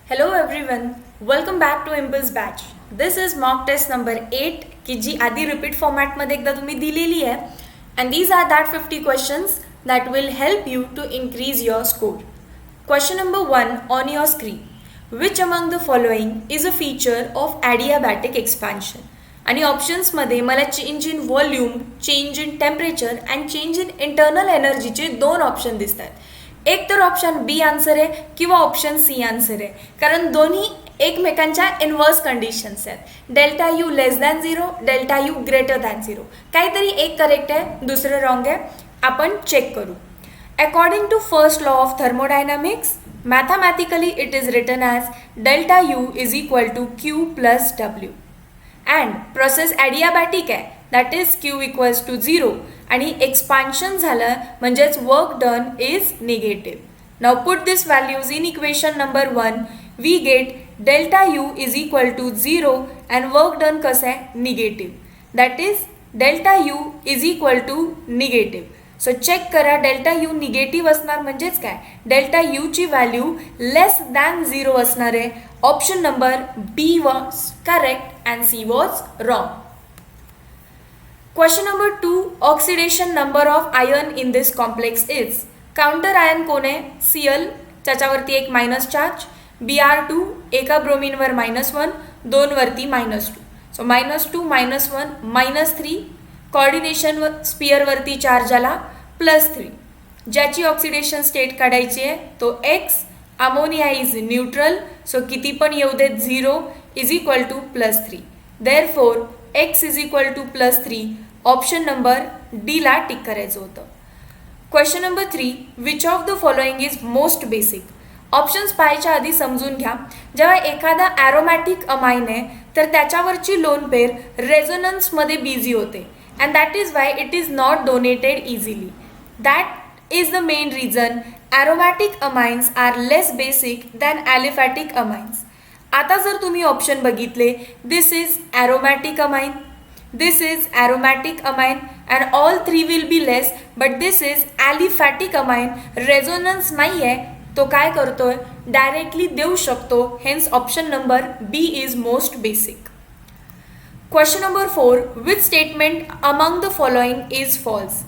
Hello everyone, welcome back to Impulse Batch. This is mock test number 8 की जी आधी repeat फॉर्मॅटमध्ये एकदा तुम्ही दिलेली आहे and these are that 50 questions that will help you to increase your score. Question number 1 on your screen. Which among the following is a feature of adiabatic expansion? आणि ऑप्शन्समध्ये मला change in volume, change in temperature and change in internal एनर्जीचे दोन option दिसतात. एक तर option बी answer आहे किंवा ऑप्शन सी आन्सर आहे, कारण दोन्ही एकमेकांच्या इनवर्स कंडिशन्स आहेत. Delta U less than zero, delta U greater than zero. काहीतरी एक करेक्ट आहे, दुसरं रॉंग आहे. आपण चेक करू. According to first law of thermodynamics, mathematically it is written as delta U is equal to Q plus W. And process adiabatic आहे, that is Q equals to zero आणि expansion झालं म्हणजेच work done is negative. Now put this values in equation number 1. We get delta U is equal to zero and work done कसं आहे negative, that is delta U is equal to negative. So check करा, delta U negative असणार म्हणजेच काय, डेल्टा यूची value less than zero असणार आहे. Option number B was correct and C was wrong. Question number 2. Oxidation number of iron in this complex is. Counter iron कोण आहे, Cl, त्याच्यावरती एक मायनस चार्ज, Br2 एका ब्रोमीनवर -1, 2 वरती -2. सो -2 -1 -3. कॉर्डिनेशन स्पिअरवरती चार्ज आला +3. ज्याची ऑक्सिडेशन स्टेट काढायची आहे तो X. Ammonia is neutral, so किती पण येऊ देत 0 is equal to +3. Therefore X is equal to +3. Option number D ला टिक करायचं होतं. Question number 3. Which of the following is most basic. Options पाहायच्या आधी समजून घ्या, जेव्हा एखादा ॲरोमॅटिक अमाइन आहे तर त्याच्यावरची लोन पेर रेझोनन्समध्ये बिझी होते and that is why it is not donated easily. That is the main reason aromatic amines are less basic than aliphatic amines. आता जर तुम्ही ऑप्शन बघितले, this is aromatic amine, this is aromatic amine and all three will be less, but this is aliphatic amine. Resonance नाही आहे, तो काय करतोय, directly देऊ शकतो. Hence option number B is most basic. Question number 4. Which statement among the following is false.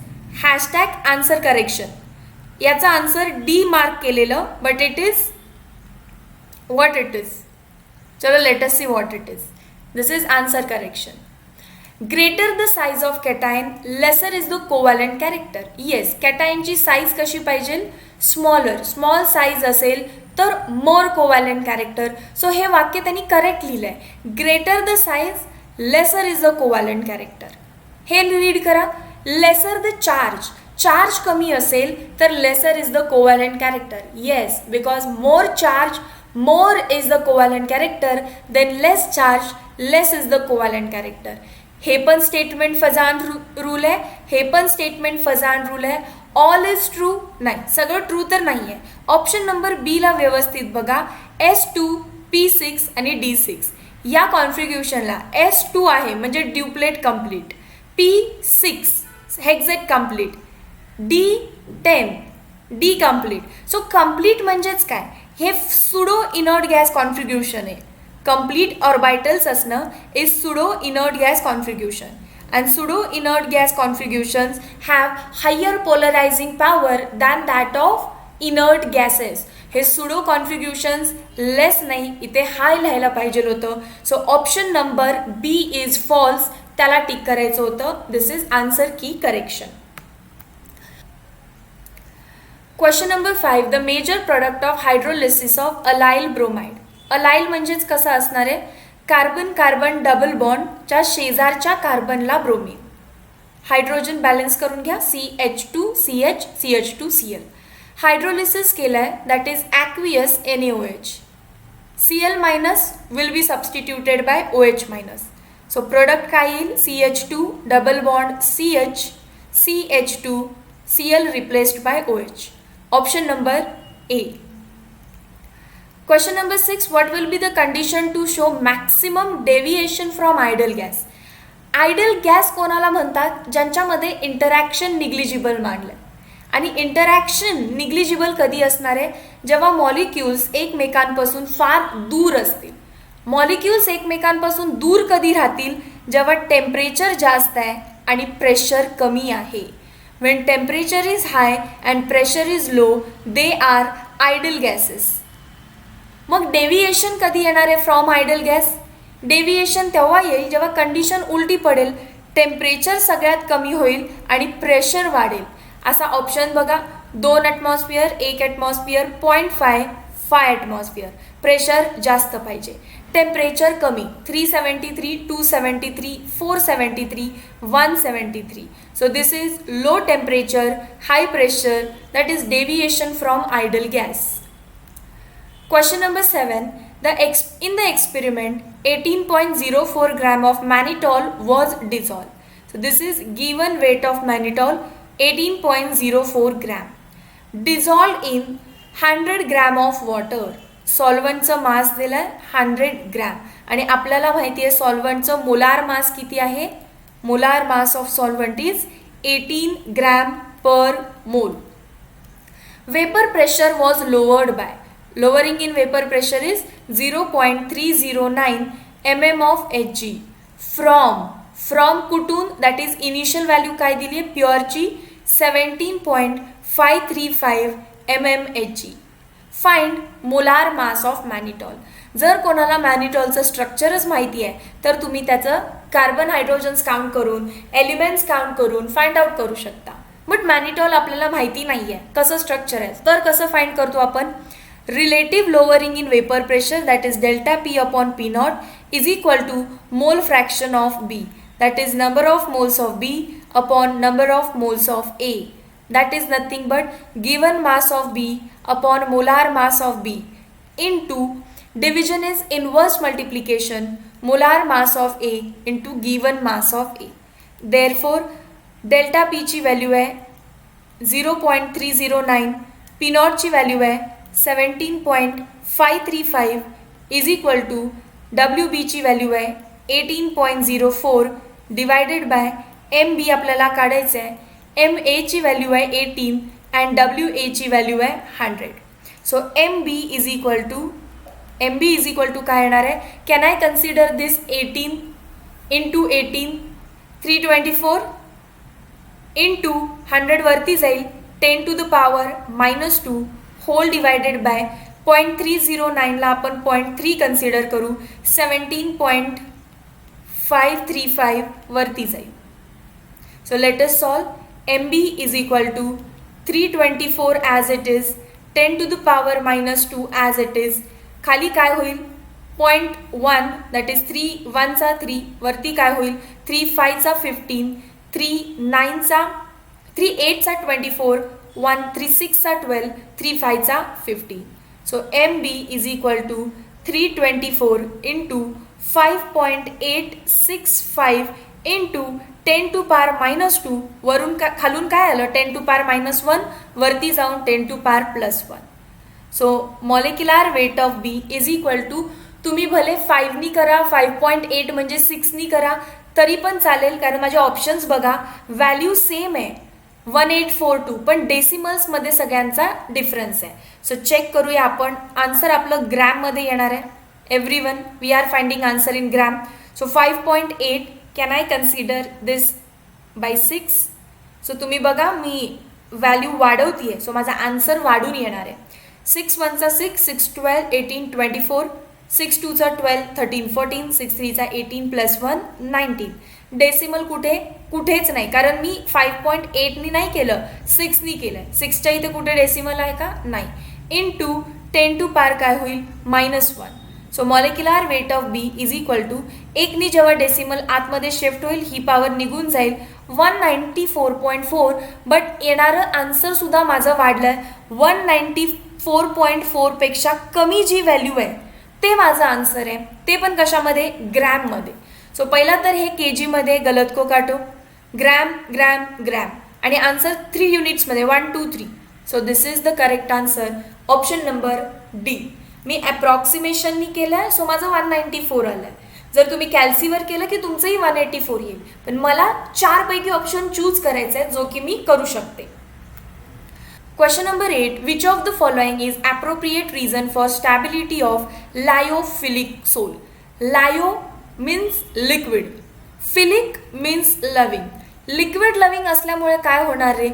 Hashtag answer correction. याचा answer D mark केलेलं, but it is what it is. चलो let us see what it is. This is answer correction. Greater the size of cation, lesser is the covalent character. Yes, कॅटायनची size कशी पाहिजे, smaller. Small size असेल तर मोर कोवॅलंट character. So हे वाक्य त्यांनी correct लिहिलं आहे. Greater the size, lesser is the covalent character. हे रीड करा. लेसर द चार्ज, चार्ज कमी असेल तर lesser is the covalent character. Yes, because more charge, more is the covalent character, then less charge, less is the covalent character. हे पण statement Fajan's rule आहे, हे पण स्टेटमेंट फजान रूल आहे. All is true नाही, सगळं true तर नाही आहे. ऑप्शन नंबर बी ला व्यवस्थित बघा. S2, P6 आणि D6 या कॉन्फिग्युशनला S2 आहे म्हणजे duplet complete, P6 hexet complete, D10 D complete. So complete म्हणजेच काय, हे सुडो इनर्ट गॅस कॉन्फिग्युशन आहे. कंप्लीट ऑर्बिटल्स असणं is pseudo inert gas configuration and pseudo inert gas configurations have higher polarizing power than that of inert gases. हे pseudo configurations less नाही, इथे हाय लिहायला पाहिजे होतं. So option number B is false, त्याला tick करायचं होतं. This is answer key correction. Question number 5. The major product of hydrolysis of allyl bromide. Allyl म्हणजेच कसं असणार आहे, कार्बन कार्बन डबल बॉन्डच्या शेजारच्या कार्बनला ब्रोमीन. हायड्रोजन बॅलन्स करून घ्या, CH2CH CH2Cl. हायड्रोलिसिस केलं आहे, that is aqueous NaOH. Cl minus will be substituted by OH minus. So product काय येईल, CH2 double bond CH, CH2 Cl replaced by OH. Option number A. Question number 6. What will be the condition to show maximum deviation from ideal gas? Ideal gas कोणाला म्हणतात, ज्यांच्यामध्ये interaction negligible मानलं. आणि interaction negligible कधी असणार आहे, जेव्हा molecules एकमेकांपासून फार दूर असतील. मॉलिक्युल्स एकमेकांपासून दूर कधी राहतील, जेव्हा टेम्परेचर जास्त आहे आणि प्रेशर कमी आहे. When temperature is high and pressure is low, they are ideal gases. मग डेव्हिएशन कधी येणार आहे फ्रॉम आयडल गॅस? डेव्हिएशन तेव्हा येईल जेव्हा कंडिशन उलटी पडेल, टेम्परेचर सगळ्यात कमी होईल आणि प्रेशर वाढेल. असा ऑप्शन बघा, 2 ॲटमॉस्फिअर, 1 ॲटमॉस्फिअर, 0.5, 5 ॲटमॉस्फिअर. प्रेशर जास्त पाहिजे, टेम्परेचर कमी, 373, 273, 473, 173. So this is low temperature, high pressure, that is deviation from ideal gas. Question number 7. In the experiment, 18.04 gram of mannitol was dissolved. So this is given weight of mannitol 18.04 gram. Dissolved in 100 gram of water. सॉल्वंटचं मास दिलं आहे 100 gram आणि आपल्याला माहिती आहे सॉल्वंटचं molar mass किती आहे. Molar mass of solvent is 18 gram per mole. Vapour pressure was lowered by. Lowering in vapour pressure is 0.309 mm of Hg. From कुठून, that is initial value काय दिली आहे प्युअरची 17.535 mm Hg. Find molar mass of mannitol. जर कोणाला मॅनिटॉलचं स्ट्रक्चरच माहिती आहे तर तुम्ही त्याचं कार्बन हायड्रोजन्स काउंट करून, एलिमेंट्स काउंट करून फाइंड आउट करू शकता. बट मॅनिटॉल आपल्याला माहिती नाही आहे कसं स्ट्रक्चर आहे, तर कसं फाइंड करतो आपण. Relative lowering in vapour pressure, that is delta P upon P naught is equal to mole fraction of B, that is number of moles of B upon number of moles of A. That is nothing but given mass of B upon molar mass of B into division is inverse multiplication molar mass of A into given mass of A. Therefore delta P ची value आहे 0.309, P not ची value आहे 17.535 is equal to WB ची value आहे 18.04 divided by MB आपल्याला काढायचं आहे. MA ची व्हॅल्यू आहे 18 अँड WA ची व्हॅल्यू आहे 100. So MB is equal to काय येणार आहे. Can I consider this 18 into 18 324 into 100 वरती जाईल 10 to the power -2 whole divided by 0.309ला आपण 0.3 कन्सिडर करू 17.535 वरती जाईल. So let us solve. MB is equal to 324 as it is, 10 to the power -2 as it is. खाली काय होईल 0.1, that is 3 1 चा 3 वरती काय होईल 3 5 चा 15, 3 9 चा 3 8 चा 24, 1 3 6 चा 12, 3 5 चा 15. So MB is equal to 324 into 5.865 into 10 to power -2 वरून खालून काय आलं 10 to power -1 वरती जाऊन 10 to power +1. So molecular weight of B is equal to, तुम्ही भले 5नी करा 5.8 म्हणजे 6नी करा तरी पण चालेल, कारण माझे ऑप्शन्स बघा व्हॅल्यू सेम आहे 1842, पण डेसिमल्समध्ये सगळ्यांचा डिफरन्स आहे. सो चेक करूया आपण. आन्सर आपलं ग्रॅममध्ये येणार आहे. Everyone we are finding answer in gram. So 5.8 can I consider this by 6. So तुम्ही बघा मी व्हॅल्यू वाढवती आहे, सो माझा आन्सर वाढून येणार आहे. 6 1 चा 6, 6 12 18 24, 6 2 चा 12 13 14, 6 3 चा 18 +1 19. डेसिमल कुठेच नाही, कारण मी 5.8नी नाही केलं 6नी केलं आहे. 6च्या इथे कुठे डेसिमल आहे का नाही. इंटू 10 to power काय होईल -1. So molecular weight of B is equal to, एकनी जेव्हा डेसिमल आतमध्ये शिफ्ट होईल ही पॉवर निघून जाईल 194.4. बट येणारं आन्सर सुद्धा माझं वाढलं आहे 194.4 पेक्षा कमी जी व्हॅल्यू आहे ते माझं आन्सर आहे, ते पण कशामध्ये ग्रॅममध्ये. सो पहिला तर हे केजीमध्ये गलत को काटो, ग्रॅम ग्रॅम ग्रॅम, आणि आन्सर 3 युनिट्समध्ये 1 2 3. So this is the correct answer, option number D. मी ॲप्रॉक्सिमेशननी केलं आहे, सो माझं 194 आलं आहे. जर तुम्ही कॅल्सीवर केलं की तुमचंही 184 येईल, पण मला 4 पैकी ऑप्शन चूज करायचं आहे जो की मी करू शकते. Question number 8. Which of the following is appropriate reason for stability of lyophilic soil? Lyo means liquid. Philic means loving. Liquid loving असल्यामुळे काय होणार रे,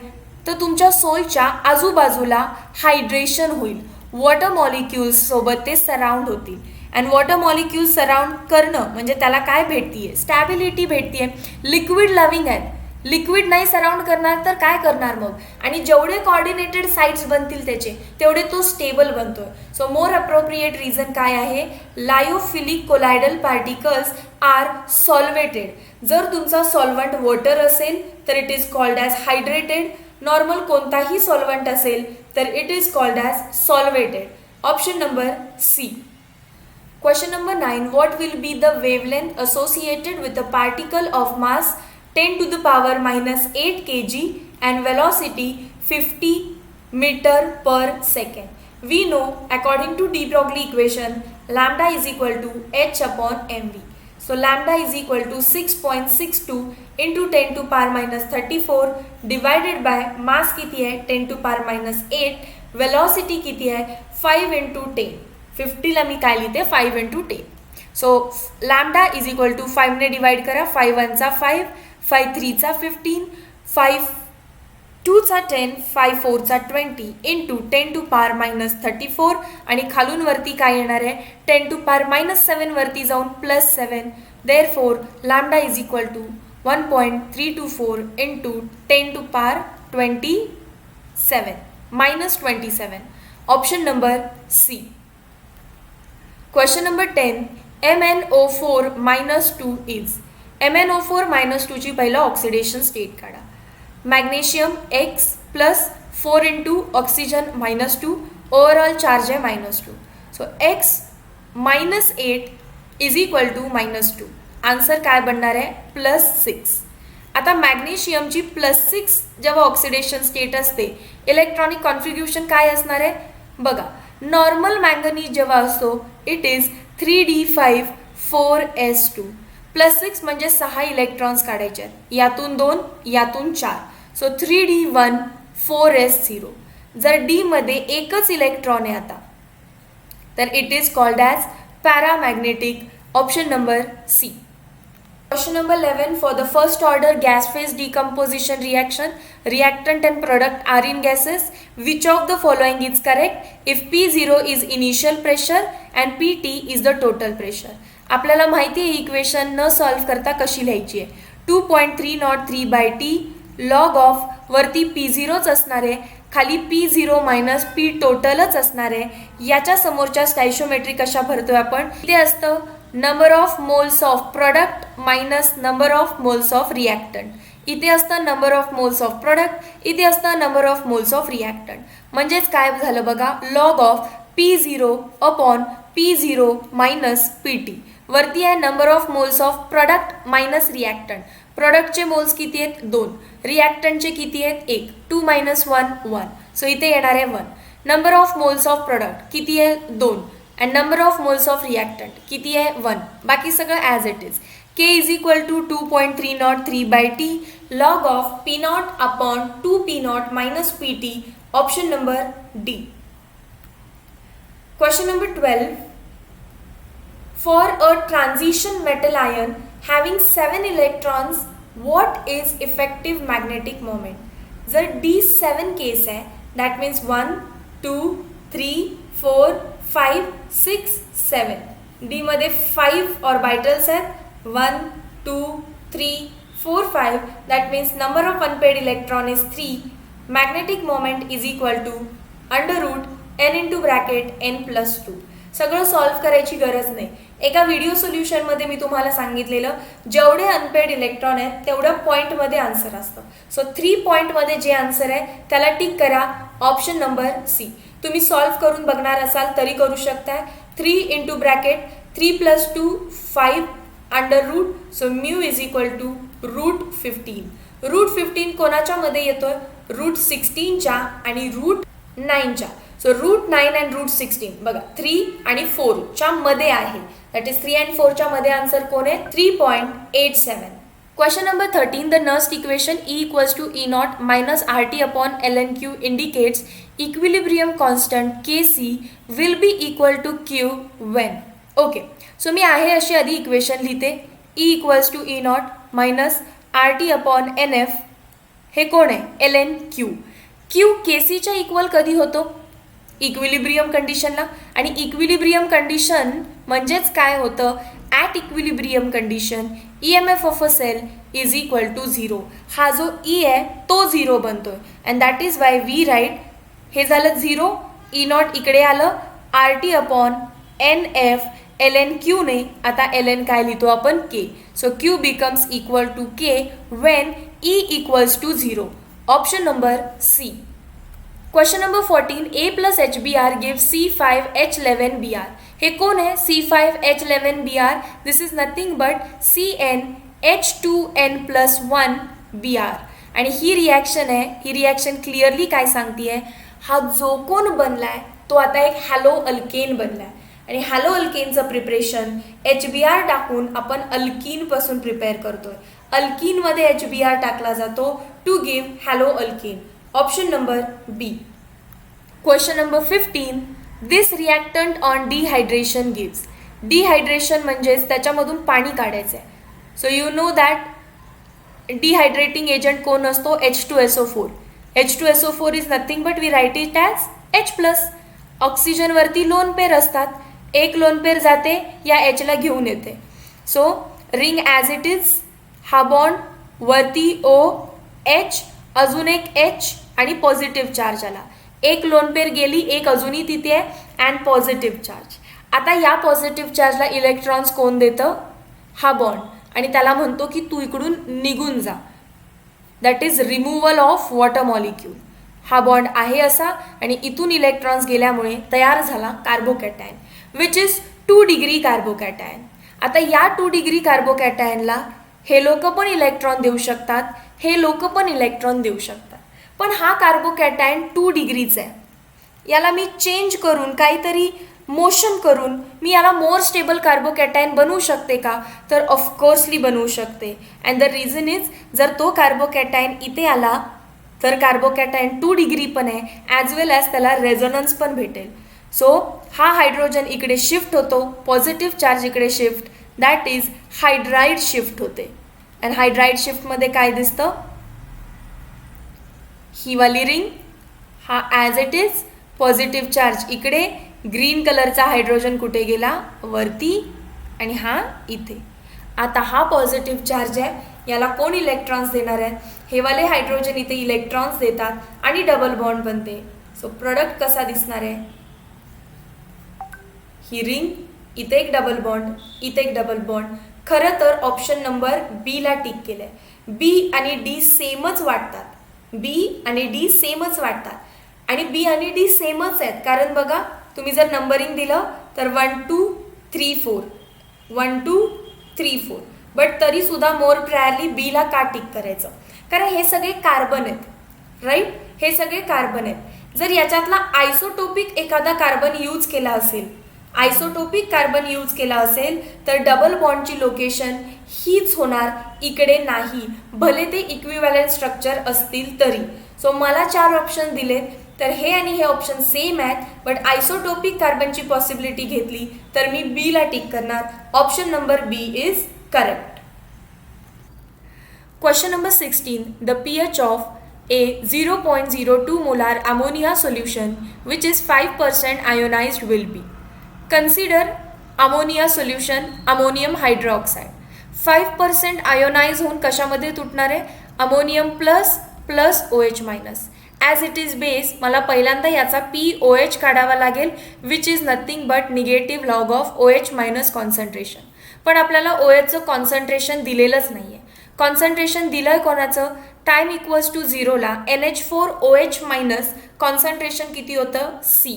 तर तुमच्या सोलच्या आजूबाजूला हायड्रेशन होईल, वॉटर मॉलिक्युल्स सोबत ते सराउंड होतील. अँड वॉटर मॉलिक्युल्स सराउंड करणं म्हणजे त्याला काय भेटतीये, स्टॅबिलिटी भेटतीये. लिक्विड लविंग आहेत, लिक्विड नाही सराउंड करणार तर काय करणार मग, आणि जेवढे कॉर्डिनेटेड साइट्स बनतील त्याचे तेवढे तो स्टेबल बनतोय. सो मोर अप्रोप्रिएट रिझन काय आहे, lyophilic colloidal particles are solvated. जर तुमचा सॉल्वंट वॉटर असेल तर it is called as hydrated. Normal कोणताही सॉल्वंट असेल तर it is called as solvated. Option number C. Question number 9. What will be the wavelength associated with a particle of mass 10 to the power minus 8 kg and velocity 50 meter per second? We know according to de Broglie equation lambda is equal to h upon mv. So lambda is equal to 6.62 into 10 to power minus 34 divided by mass किती है 10 to power minus 8, velocity किती है 5 into 10. 50 ला मी काय लिहिते 5 into 10. So lambda is equal to 5 ने divide करा. 5 1 चा 5, 5 3 चा 15, 5 2 चा 10, 5 4 चा 20 इंटू 10 टू पावर मायनस 34 आणि खालून वरती काय येणार आहे 10 टू पावर मायनस 7 वरती जाऊन plus 7. Therefore lambda is equal to 1.324 into 10 to power 27 minus 27. Option number C. Question number 10. MnO4 minus 2 is. MnO4 minus 2 ची पहिला ऑक्सिडेशन स्टेट काढा. Magnesium X plus 4 into oxygen minus 2, overall charge आहे minus 2. So X minus 8 is equal to minus 2. Answer काय बनणार आहे plus 6. आता मॅग्नेशियमची plus 6 जेव्हा oxidation state असते इलेक्ट्रॉनिक कॉन्फिग्युरेशन काय असणार आहे बघा. नॉर्मल मॅंगनीज जेव्हा असतो it is 3d5 4s2. Plus 6 म्हणजे 6 इलेक्ट्रॉन्स काढायचे आहेत, यातून 2 यातून 4. So 3d1 4s0. जर डी मध्ये एकच इलेक्ट्रॉन आहे आता तर it is called as paramagnetic. Option number C. Question number 11. For the first order gas phase decomposition reaction, reactant and product are in gases. Which of the following is correct if P0 is initial pressure and PT is the total pressure? आपल्याला माहिती आहे equation न solve करता कशी लिहायची आहे. 2.303 by T log of वरती P0च असणार आहे, खाली P0 मायनस P टोटलच असणार आहे. याच्या समोरच्या स्टायशोमेट्री कशा भरतोय आपण, ते असतं number of moles of product minus number of moles of reactant. इथे असतं number of moles of product, इथे असतं number of moles of reactant. म्हणजेच काय झालं बघा, log of P0 upon P0 minus PT. वरती आहे number of moles of product minus reactant. प्रोडक्टचे मोल्स किती आहेत 2, रिॲक्टंटचे किती आहेत 1, 2 मायनस 1 1. सो इथे येणार आहे 1. Number of moles of product किती आहे 2 and number of moles of reactant किती आहे 1. बाकी सगळं as it is. K is equal to 2.303 by T log of P0 upon 2 P0 minus PT. Option number D. Question number 12. For a transition metal ion having 7 electrons, what is effective magnetic moment? जर D7 केस आहे that means 1 2 3 4 5 6 7. D मध्ये 5 orbitals आहेत 1 2 3 4 5. that means number of unpaired electron is 3. magnetic moment is equal to under root n into bracket n plus 2. सगळं solve करायची गरज नाही. एका video सोल्युशनमध्ये मी तुम्हाला सांगितलेलं जेवढे अनपेड इलेक्ट्रॉन आहेत तेवढ्या पॉईंटमध्ये आन्सर असतं. सो 3 पॉईंटमध्ये जे आन्सर आहे त्याला टिक करा. Option number C. तुम्ही सॉल्व करून बघणार असाल तरी करू शकताय. 3 into bracket 3 plus 2 5 under root. So mu is equal to root 15. Root 15 कोणाच्या मध्ये येतोय रूट 16च्या आणि रूट 9च्या. सो रूट 9 अँड रूट 16 बघा 3 आणि 4च्या मध्ये आहे. दॅट इज 3 अँड 4च्या मध्ये आन्सर कोण आहे 3.87. Question number 13, the Nernst equation E equals to E naught minus RT upon ln Q indicates equilibrium constant Kc will be equal to Q when. Okay, so मी आहे अशी आधी equation लिहिते. E equals to E not minus RT upon NF. हे कोण आहे? ln Q. Q Kcच्या equal कधी होतो? इक्विलिब्रियम कंडिशनला. आणि इक्विलिब्रियम कंडिशन म्हणजेच काय होतं? At equilibrium condition EMF of a cell is equal to 0. हा जो E आहे तो 0 बनतोय and that is why we write हे झालं 0. E नॉट इकडे आलं, RT upon NF ln Q ने. आता ln काय लिहितो आपण? K. So Q becomes equal to K when E equals to 0. Option number C. Question number 14, A plus HBr gives C5H11Br. हे कोण आहे? C5H11Br. This is nothing but CnH2n plus 1 Br. आणि ही reaction आहे. ही reaction clearly काय सांगते? हा जो कोण बनलाय तो आता एक हॅलो अल्केन बनलाय. आणि हॅलो अल्केनचं प्रिपरेशन HBr टाकून आपण अल्कीनपासून प्रिपेअर करतोय. अल्कीनमध्ये HBr टाकला जातो to give halo alkane. Option number B. Question number 15, this reactant on dehydration gives. Dehydration म्हणजेच त्याच्यामधून पाणी काढायचं आहे. So you know that dehydrating agent कोण असतो? H2SO4. H2SO4 is nothing but we write it as H+. ऑक्सिजनवरती lone pair असतात. एक लोन पेर जाते या Hला घेऊन येते. So ring as it is. हा बॉन्ड वरती OH, अजून एक H आणि पॉझिटिव्ह चार्ज आला. एक लोन पेर गेली, एक अजूनही तिथे आहे अँड पॉझिटिव्ह चार्ज. आता या पॉझिटिव्ह चार्जला इलेक्ट्रॉन्स कोण देतं? हा बॉन्ड. आणि त्याला म्हणतो की तू इकडून निघून जा. That is removal of water molecule. हा बॉन्ड आहे असा आणि इथून इलेक्ट्रॉन्स गेल्यामुळे तयार झाला carbocation which is 2 degree carbocation. आता या 2 डिग्री कार्बोकॅटायनला हे लोक पण इलेक्ट्रॉन देऊ शकतात, हे लोक पण इलेक्ट्रॉन देऊ शकतात. पण हा कार्बोकॅटायन 2 डिग्रीचा आहे. याला मी चेंज करून काहीतरी मोशन करून मी याला मोर स्टेबल कार्बोकॅटायन बनवू शकते का? तर ऑफकोर्सली बनवू शकते. अँड द रिझन इज जर तो कार्बोकॅटायन इथे आला तर कार्बोकॅटायन 2 डिग्री पण आहे ॲज वेल ॲज त्याला रेझोनन्स पण भेटेल. सो हा हायड्रोजन इकडे शिफ्ट होतो, पॉझिटिव्ह चार्ज इकडे shift, that is hydride shift होते. अँड हायड्राईड शिफ्टमध्ये काय दिसतं? ही वाली रिंग, हा as it is positive charge इकडे, ग्रीन कलरचा हायड्रोजन कुठे गेला? वरती, आणि हा इथे. आता हा पॉझिटिव्ह चार्ज आहे, याला कोण इलेक्ट्रॉन्स देणार आहे? हे वाले हायड्रोजन इथे इलेक्ट्रॉन्स देतात आणि डबल बॉन्ड बनते. सो प्रोडक्ट कसा दिसणार आहे? ही रिंग, इथे एक डबल बॉन्ड, इथे एक डबल बॉन्ड. खरं तर ऑप्शन नंबर बीला टिक केलं आहे. बी आणि डी सेमच वाटतात. बी आणि डी सेमच वाटतात आणि बी आणि डी सेमच आहेत. कारण बघा, तुम्ही जर नंबरिंग दिलं तर 1 2 3 4 1 2 3 4. बट तरीसुद्धा मोर प्रायरली बीला का टिक करायचं? कारण हे सगळे कार्बन आहेत, राईट? हे सगळे कार्बन आहेत. जर याच्यातला आयसोटोपिक एखादा कार्बन यूज केला असेल, आयसोटोपिक कार्बन यूज केला असेल तर डबल बॉन्डची लोकेशन हीच होणार, इकडे नाही, भले ते इक्विव्हॅलंट स्ट्रक्चर असतील तरी. सो मला 4 ऑप्शन दिलेत तर हे आणि हे ऑप्शन सेम आहेत. बट आयसोटोपिक कार्बनची पॉसिबिलिटी घेतली तर मी बीला टिक करणार. Option number B is correct. Question number 16, the pH ऑफ a 0.02 molar ammonia solution which is 5% ionized will be. Consider ammonia solution ammonium hydroxide. 5% ionise होऊन कशामध्ये तुटणार आहे? Ammonium plus plus OH minus. As it is base मला पहिल्यांदा याचा POH काढावा लागेल which is nothing but negative log of OH minus concentration. पण आपल्याला OHचं कॉन्सन्ट्रेशन दिलेलंच नाही आहे. कॉन्सन्ट्रेशन दिलं आहे कोणाचं? टाईम इक्वल्स टू 0ला NH4OH मायनस कॉन्सन्ट्रेशन किती होतं? C.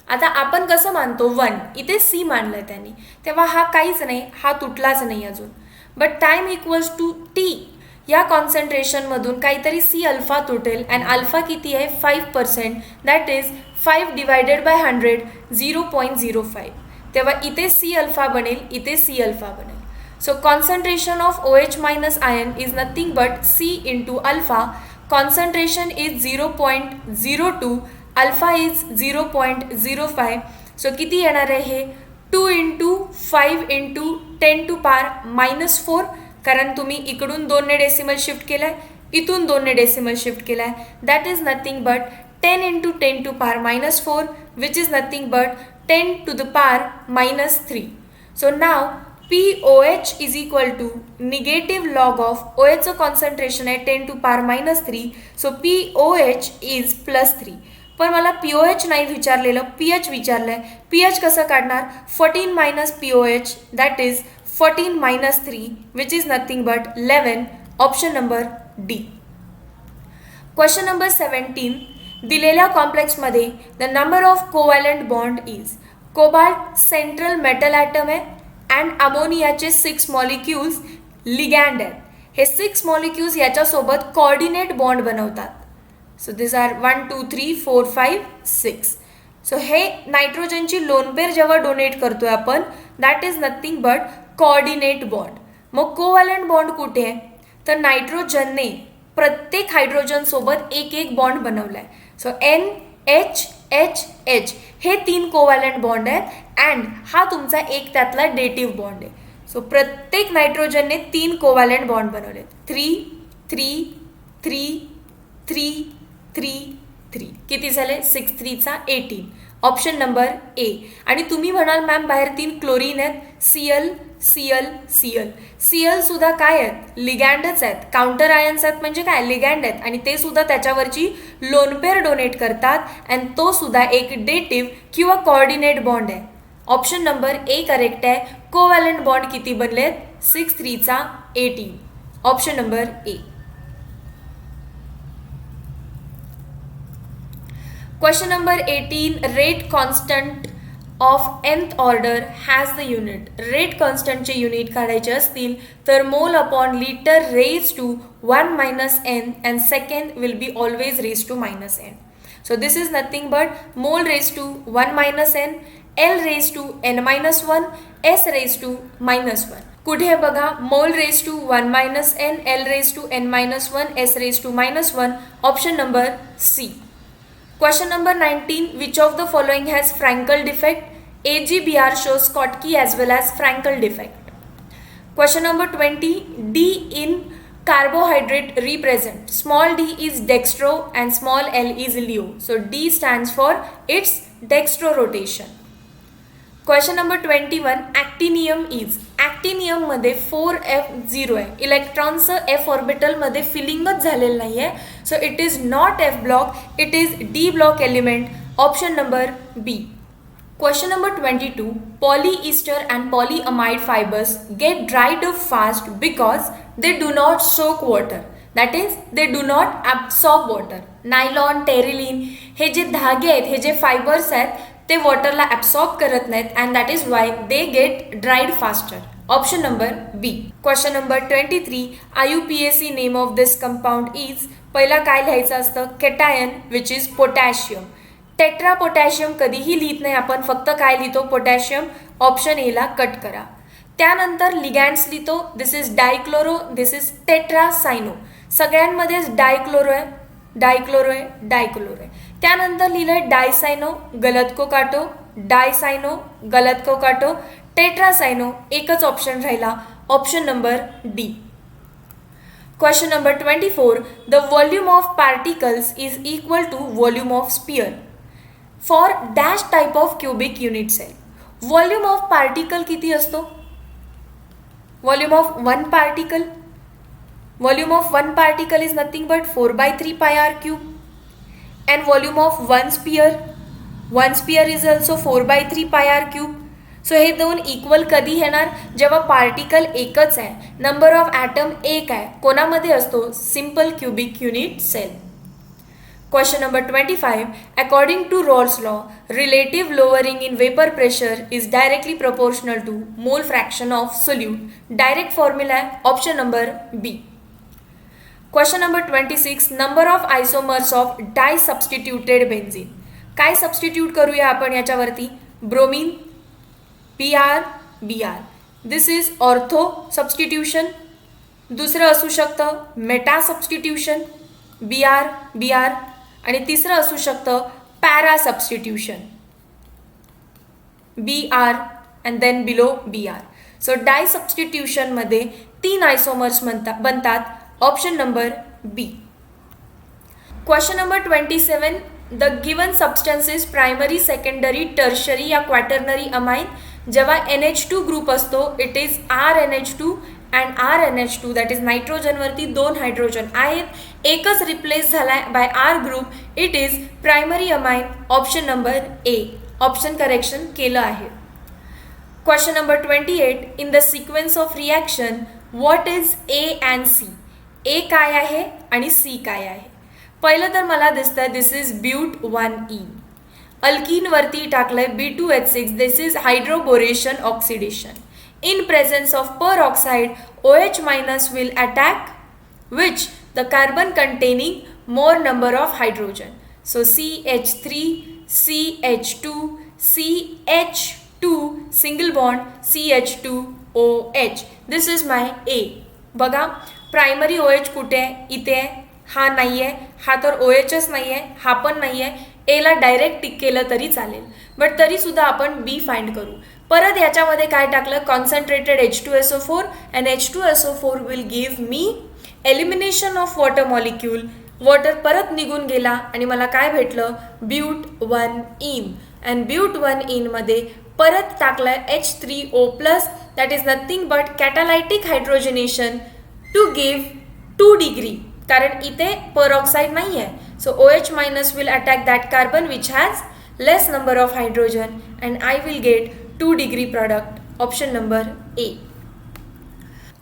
आता आपण कसं मानतो? 1. इथे C मानलं आहे त्यांनी, तेव्हा हा काहीच नाही, हा तुटलाच नाही अजून. But time equals to T या कॉन्सन्ट्रेशनमधून काहीतरी C अल्फा तुटेल अँड अल्फा किती आहे? 5%. That is 5 divided by 100 0.05. तेव्हा इथे C अल्फा बनेल, इथे C अल्फा बनेल. So concentration of OH minus ion is nothing but C into alpha. Concentration is 0.02, alpha is 0.05. So किती येणार आहे हे 2 इंटू 5 इंटू 10 टू पार -4, कारण तुम्ही इकडून 2ने डेसिमल शिफ्ट केलाय, इथून 2ने डेसिमल शिफ्ट केलाय. That is nothing but 10 into 10 to power -4, which is nothing but 10 to the power -3. So now POH is equal to negative log of OH concentration आहे 10 to power -3. So POH is +3. पण मला POH नाही विचारलेलं, pH विचारलंय. pH कसं काढणार? 14 minus POH, that is 14 minus 3, which is nothing but 11. Option number D. Question number 17. दिलेल्या कॉम्प्लेक्समध्ये the number of covalent bond is cobalt central metal atom आहे and अमोनियाचे 6 मॉलिक्युल्स लिगँड आहेत. हे 6 मॉलिक्युल्स याच्यासोबत कोऑर्डिनेट बॉन्ड बनवतात. So this are 1 2 3 4 5 6. सो हे नायट्रोजनची लोन पेअर जेव्हा डोनेट करतोय आपण, that is nothing but coordinate bond. मग कोव्हॅलंट बॉन्ड कुठे आहे? तर नायट्रोजनने प्रत्येक हायड्रोजन सोबत एक एक बॉन्ड बनवलाय. सो NH हे 3 कोव्हॅलंट बॉन्ड आहेत अँड हा तुमचा एक त्यातला डेटिव्ह बॉन्ड आहे. सो प्रत्येक नायट्रोजनने 3 कोव्हॅलंट बॉन्ड बनवले. 3 3 3 3 3 3 किती झाले? 6 3 चा 18. ऑप्शन नंबर ए. आणि तुम्ही म्हणाल मॅम बाहेर 3 क्लोरीन आहेत, Cl Cl Cl. Cl सुद्धा काय आहेत? लिगँडच आहेत. काउंटर आयन्स आहेत म्हणजे काय? लिगँड आहेत आणि ते सुद्धा त्याच्यावरची लोन पेअर डोनेट करतात अँड तो सुद्धा एक डेटिव्ह किंवा कोऑर्डिनेट बॉन्ड आहे. ऑप्शन नंबर ए करेक्ट आहे. कोव्हॅलंट बॉन्ड किती बनलेत? 6 3 चा 18. Option number A. Question number 18. Rate constant of nth order has the unit. Rate constant चे युनिट काढायचे असतील तर mole upon litre raise to 1 minus n and second will be always raised to -n. So this is nothing but mole raised to 1 minus n, L raised to n minus 1, S raised to -1. कुठे बघा? मोल raise to 1 minus n, L raised to n minus 1, S raised to -1. Option number C. Question number 19. Which of the following has Frankel defect? AgBr shows Schottky as well as Frankel defect. Question number 20. D in carbohydrate represent. Small d is dextro and small l is leo. So D stands for its dextro rotation. Question number 21. Actinium is. ॲक्टिनियम मध्ये 4f0 आहे. इलेक्ट्रॉनचं f orbital मध्ये फिलिंगच झालेलं नाही आहे. So it is not f block, it is d block element. Option number B. Question number 22. Polyester and polyamide fibers get dried up fast because they do not soak water. That is, they do not absorb water. Nylon, Terylene हे जे धागे आहेत, हे जे fibres आहेत ते वॉटरला absorb करत नाहीत and that is why they get dried faster. Option number B. Question number 23. IUPAC name of this compound is. पहिला काय लिहायचं असतं? Cation which is potassium. Tetra potassium कधीही लिहित नाही आपण, फक्त काय लिहितो? पोटॅशियम. ऑप्शन ए ला कट करा. त्यानंतर लिगँड्स लिहितो. दिस इज डायक्लोरो, दिस इज टेट्रासायनो. सगळ्यांमध्येच डायक्लोरो आहे, डायक्लोरो आहे, डायक्लोरो आहे. त्यानंतर लिहिलंय डायसायनो, गलत को काटो, डायसायनो, गलत को काटो, टेट्रासायनो. एकच ऑप्शन राहिला. Option number D. Question number 24. The volume of particles is equal to volume of sphere for dash type of cubic unit cell. Volume of particle किती असतो? Volume of one particle. Volume of one particle is nothing but 4/3 pi r cube. And volume of one sphere is also 4/3 pi r cube. So हे दोन equal कधी येणार? जेव्हा particle एकच आहे, number of item एक आहे. कोणामध्ये असतो? Simple cubic unit cell. Question number 25. According to Rolle's law, relative lowering in vapor pressure is directly proportional to mole fraction of solute. Direct formula आहे. Option number B. Question number 26. Number of isomers of di substituted benzene. काय substitute करूया आपण याच्यावरती? Bromine, Br Br, this is ortho substitution. दुसरं असू शकतं meta substitution, B R B R. आणि तिसरं असू शकतं para substitution, B R and then below B R. So di सबस्टिट्यूशनमध्ये 3 आयसोमर्स बनतात. Option number B. Question number 27. The given substance is primary, secondary, tertiary या क्वॅटर्नरी अमाइन. जेव्हा NH2 group असतो it is RNH2 and RNH2 that is नायट्रोजनवरती 2 hydrogen आहेत, एकच replace झालाय by R group. It is primary amine. Option number A. Option correction केलं आहे. Question number 28. In the sequence of reaction what is A and C. A काय आहे आणि C काय आहे. पहिलं तर मला दिसतंय दिस इज ब्यूट 1ene. अल्कीनवरती टाकलंय B2H6. This is hydroboration oxidation. In presence of per oxide OH minus will attack which the carbon containing more number of hydrogen. So CH3, CH2, CH2 single bond, CH2OH. This is my A. बघा primary OH कुठे आहे, इथे आहे. हा नाही आहे, हा तर OHच नाही आहे, हा पण नाही आहे. एला डायरेक्ट टिक केलं तरी चालेल, बट तरीसुद्धा आपण बी फाइंड करू. परत याच्यामध्ये काय टाकलं concentrated H2SO4 and H2SO4 will give me elimination of water molecule. Water परत निघून गेला आणि मला काय भेटलं ब्यूट 1ene. अँड ब्यूट 1ene मध्ये परत टाकलाय H3O+, that is nothing but catalytic hydrogenation to give 2 degree. कारण इथे परऑक्साईड नाही आहे. So OH minus will attack that carbon which has less number of hydrogen and I will get 2 degree product. Option number A.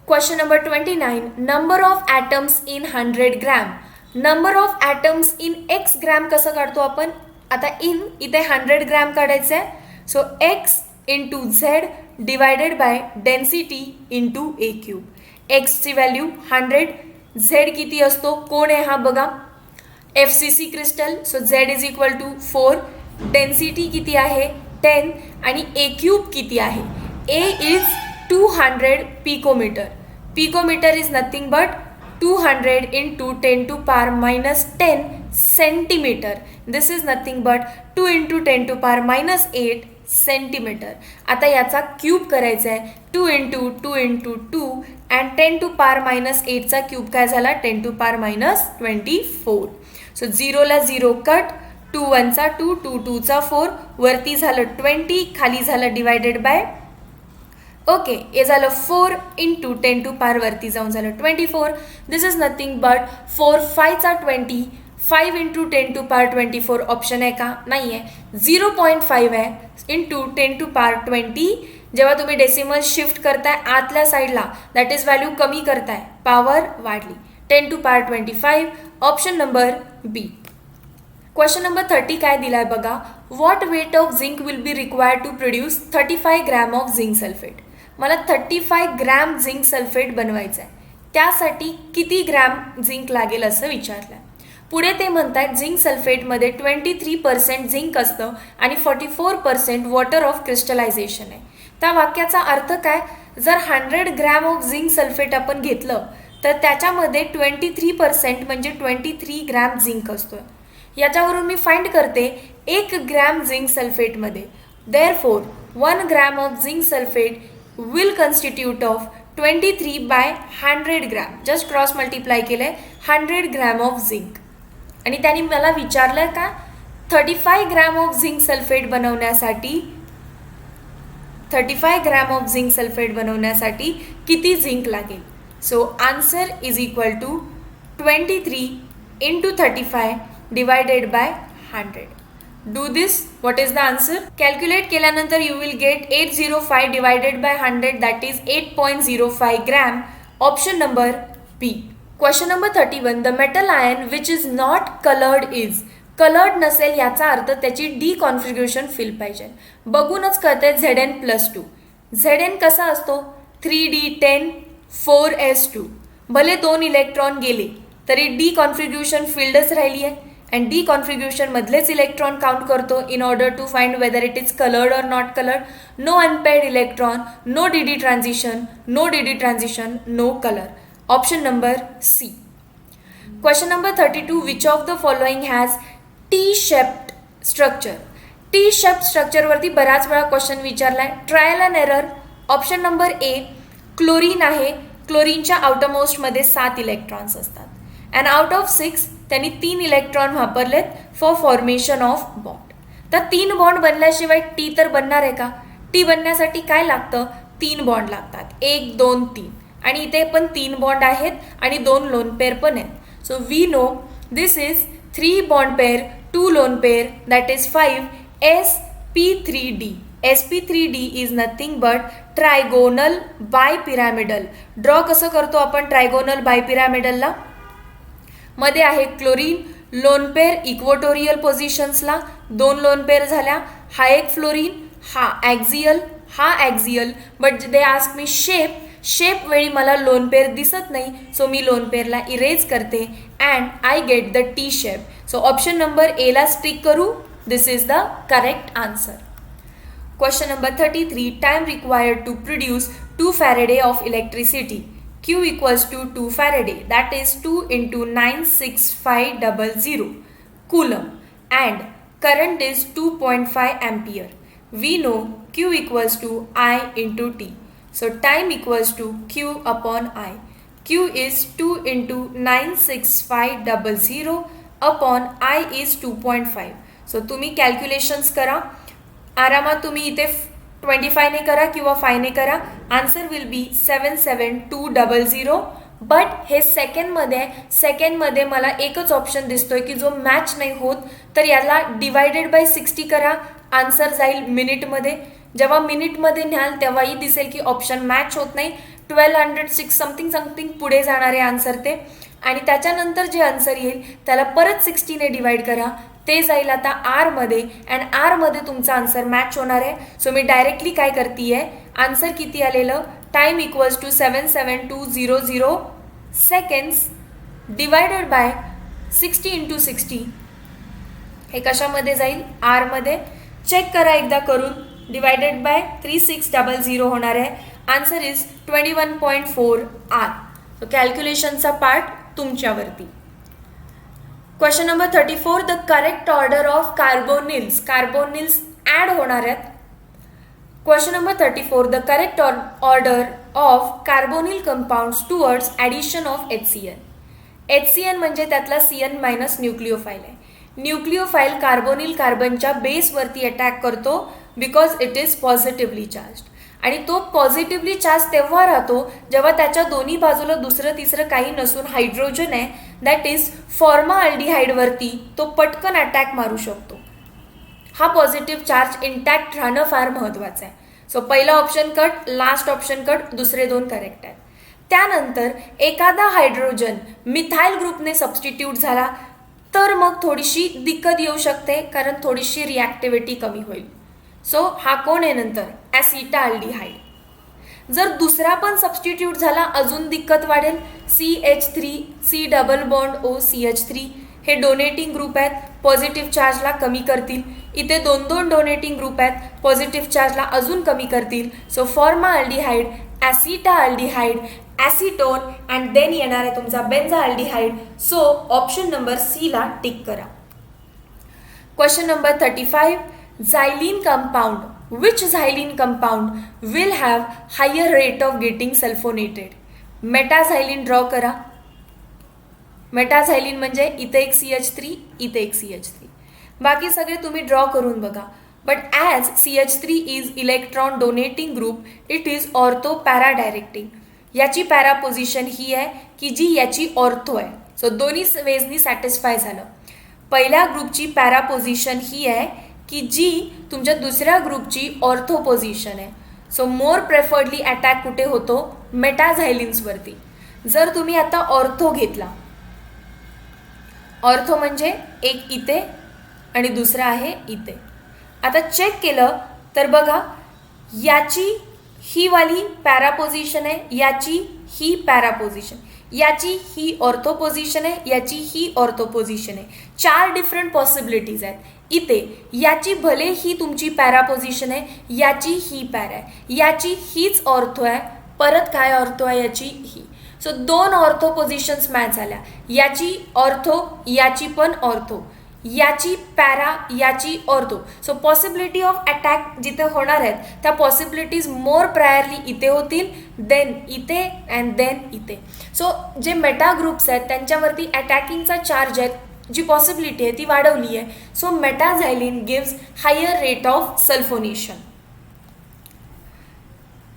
Question number 29. Number of atoms in 100 gram. Number of atoms in x gram कसं काढतो आपण. आता in इथे 100 gram काढायचं आहे. So x into Z divided by density into A cube. एक्सची value 100, Z किती असतो कोण आहे हा बघा FCC crystal. So Z is equal to 4. Density किती आहे 10 आणि ए क्यूब किती आहे. A is 200 picometre. Picometre is nothing but 200 into 10 to power minus 10 centimetre. This is nothing but 2 into 10 to power minus 8 centimetre. आता याचा cube करायचा आहे 2 into 2 into 2 and 10 to power minus 8चा क्यूब काय झाला 10 to power minus 24. So 0ला 0 cut, 2 1चा 2, 2 2चा 4, वरती झालं 20, खाली झालं डिवायडेड बाय ओके. हे झालं 4 इंटू 10 to power वरती जाऊन झालं 24. दिस इज नथिंग बट 4 5चा 20, 5 इंटू 10 to power 24 ऑप्शन आहे का नाही आहे. 0.5 आहे इंटू 10 to power 20. जेव्हा तुम्ही डेसिमल शिफ्ट करताय आतल्या साईडला दॅट इज व्हॅल्यू कमी करताय, पॉवर वाढली. 10 to power 25. Option number B. Question number 30 काय दिलाय बघा. What weight of zinc will be required to produce 35 gram of zinc sulphate. मला 35 ग्रॅम झिंक सल्फेट बनवायचं आहे. त्यासाठी किती ग्रॅम झिंक लागेल असं विचारलं. पुढे ते म्हणतात झिंक सल्फेटमध्ये 23% झिंक असतं आणि 44% वॉटर ऑफ क्रिस्टलायझेशन आहे. त्या वाक्याचा अर्थ काय. जर 100 ग्रॅम ऑफ झिंक सल्फेट आपण घेतलं तर त्याच्यामध्ये 23% म्हणजे 23 ग्रॅम झिंक असतो. याच्यावरून मी फाइंड करते 1 ग्रॅम झिंक सल्फेटमध्ये therefore 1 gram of zinc sulphate will constitute of 23 by 100 gram. Just cross multiply केलं आहे 100 ग्रॅम ऑफ झिंक. आणि त्यांनी मला विचारलं का 35 ग्रॅम ऑफ झिंक सल्फेट बनवण्यासाठी 35 ग्रॅम ऑफ झिंक सल्फेट बनवण्यासाठी किती झिंक लागेल. So answer is equal to 23 into 35 divided by 100. Do this. What is the answer. Calculate केल्यानंतर you will get 805 divided by 100 that is 8.05 gram. Option number B. Question number 31. The metal ion which is not coloured is. Coloured नसेल याचा अर्थ त्याची D कॉन्फिग्युरेशन fill पाहिजे. बघूनच कळते Zn+2. Zn कसा असतो 3d10 4s2. भले 2 इलेक्ट्रॉन गेले तरी डी कॉन्फिग्युरेशन फिल्डच राहिली आहे अँड डी कॉन्फिग्युरेशन मधलेच इलेक्ट्रॉन काउंट करतो in order to find whether it is coloured or not coloured. No unpaired electron, no D transition, no D transition, no colour. Option number C. Question number 32. Which of the following has T shaped structure. T shape स्ट्रक्चरवरती बराच वेळा question विचारलाय. Trial and error. Option number A, chlorine आहे. क्लोरीनच्या आउटरमोस्टमध्ये 7 electrons असतात. And out of 6 त्यांनी 3 electron वापरलेत फॉर फॉर्मेशन ऑफ बॉन्ड. तर 3 बॉन्ड बनल्याशिवाय टी तर बनणार आहे का? टी बनण्यासाठी काय लागतं? 3 बॉन्ड लागतात. 1, 2, 3. आणि इथे पण 3 बॉन्ड आहेत आणि 2 लोन पेअर पण आहेत. So we know this is 3 bond pair, 2 lone pair, that is 5 sp3d. sp3d is nothing but trigonal bipyramidal. Draw कसं करतो आपण ट्रायगोनल बायपिरॅमिडलला? मध्ये आहे क्लोरीन, लोन पेअर इक्वोटोरियल पोझिशन्सला 2 लोन पेअर झाल्या. हा एक फ्लोरीन, हा ॲक्झियल, हा axial. But they ask me shape वेळी मला लोन पेअर दिसत नाही, सो मी लोन पेअरला इरेज करते and I get the T shape. So option number एला स्टिक करू. This is the correct answer. Question number 33. Time required to produce 2 Faraday of electricity. Q equals to 2 Faraday. That is 2 into 96500 coulomb. And current is 2.5 ampere. We know Q equals to I into T. So time equals to Q upon I. Q is 2 into 96500 upon I is 2.5. So तुम्ही calculations करा. आरामात तुम्ही इथे 25 ने करा किंवा 5 ने करा. Answer will be 77200. बट हे सेकंडमध्ये मला एकच ऑप्शन दिसतोय की जो मॅच नाही होत, तर याला डिवायडेड बाय 60 करा. आन्सर जाईल मिनिटमध्ये. जेव्हा मिनिटमध्ये न्याल तेव्हाही दिसेल की ऑप्शन मॅच होत नाही. 1206 समथिंग पुढे जाणारे आन्सर ते. आणि त्याच्यानंतर जे आन्सर येईल त्याला परत 60 ने डिवाइड करा. ते जाईल आता आरमध्ये अँड आरमध्ये तुमचा आन्सर मॅच होणार आहे. सो मी डायरेक्टली काय करते आहे, आन्सर किती आलेलं, time equals to 77200 seconds divided by 60 into 60. हे कशामध्ये जाईल? आरमध्ये. चेक करा एकदा करून. डिवायडेड बाय 3600 होणार आहे. Answer is 21.4 R. सो कॅल्क्युलेशनचा पार्ट तुमच्यावरती. Question number 34. The correct order of carbonyls. Carbonyls add होणार आहेत. Question number 34. The correct order of carbonyl compounds towards addition of HCl. HCl म्हणजे त्यातला CN- न्यूक्लिओफाईल आहे. Nucleophile carbonyl कार्बनच्या बेसवरती attack करतो because it is positively charged. आणि तो पॉझिटिव्हली चार्ज तेव्हा राहतो जेव्हा त्याच्या दोन्ही बाजूला दुसरं तिसरं काही नसून हायड्रोजन आहे, दॅट इज फॉर्माल्डिहाइडवरती तो पटकन अटॅक मारू शकतो. हा पॉझिटिव्ह चार्ज इंटॅक्ट राहणं फार महत्त्वाचं आहे. सो पहिला option cut, last option cut, दुसरे 2 करेक्ट आहेत. त्यानंतर एखादा हायड्रोजन मिथाइल ग्रुपने सबस्टिट्यूट झाला तर मग थोडीशी दिक्कत येऊ शकते, कारण थोडीशी रिॲक्टिव्हिटी कमी होईल. सो हा कोण आहे नंतर? ॲसिटाल्डिहाइड. जर दुसरा पण सबस्टिट्यूट झाला अजून दिक्कत वाढेल. CH3, C double bond O CH3 हे डोनेटिंग ग्रुप आहेत, पॉझिटिव्ह चार्जला कमी करतील. इथे 2 डोनेटिंग ग्रुप आहेत, पॉझिटिव्ह चार्जला अजून कमी करतील. So formaldehyde, acetaldehyde, acetone and then येणार आहे तुमचा बेन्झाल्डिहाइड. सो ऑप्शन नंबर सीला टिक करा. Question number 35. Xylene compound. Which xylene compound will have higher rate of getting sulfonated? Metaxylene draw करा. मेटाझायलिन म्हणजे इथे एक CH3, इथे एक CH3. बाकी सगळे तुम्ही ड्रॉ करून बघा. But as CH3 is electron donating group, it is ortho para directing. याची पॅरा पोझिशन ही आहे की जी याची ऑर्थो आहे. सो दोन्ही वेजनी सॅटिस्फाय झालं. पहिल्या ग्रुपची पॅरा पोझिशन ही आहे की जी तुमच्या दुसऱ्या ग्रुपची ऑर्थो पोझिशन आहे. सो मोर प्रेफर्डली अटॅक कुठे होतो? मेटाझायलिन्सवरती. जर तुम्ही आता ऑर्थो घेतला, ऑर्थो म्हणजे एक इथे आणि दुसरा आहे इथे. आता चेक केलं तर बघा, याची ही वाली पॅरा पोझिशन आहे, याची ही पॅरा पोझिशन. याची ही ऑर्थो पोझिशन आहे, याची ही ऑर्थो पोझिशन आहे. 4 डिफरंट पॉसिबिलिटीज आहेत. इथे याची भले ही तुमची पॅरा पोझिशन आहे, याची ही पॅरा आहे, याची हीच ऑर्थो आहे, परत काय ऑर्थो आहे याची ही. सो 2 ऑर्थो पोझिशन्स मॅच झाल्या. याची ऑर्थो, याची पण ऑर्थो, याची पॅरा, याची ortho. So possibility of attack जिथे होणार आहेत त्या पॉसिबिलिटीज मोर प्रायरली इथे होतील, देन इथे अँड देन इथे. सो जे मेटा ग्रुप्स आहेत त्यांच्यावरती अटॅकिंगचा चार्ज आहे, जी पॉसिबिलिटी आहे ती वाढवली आहे. So metaxylene gives higher rate of sulphonation.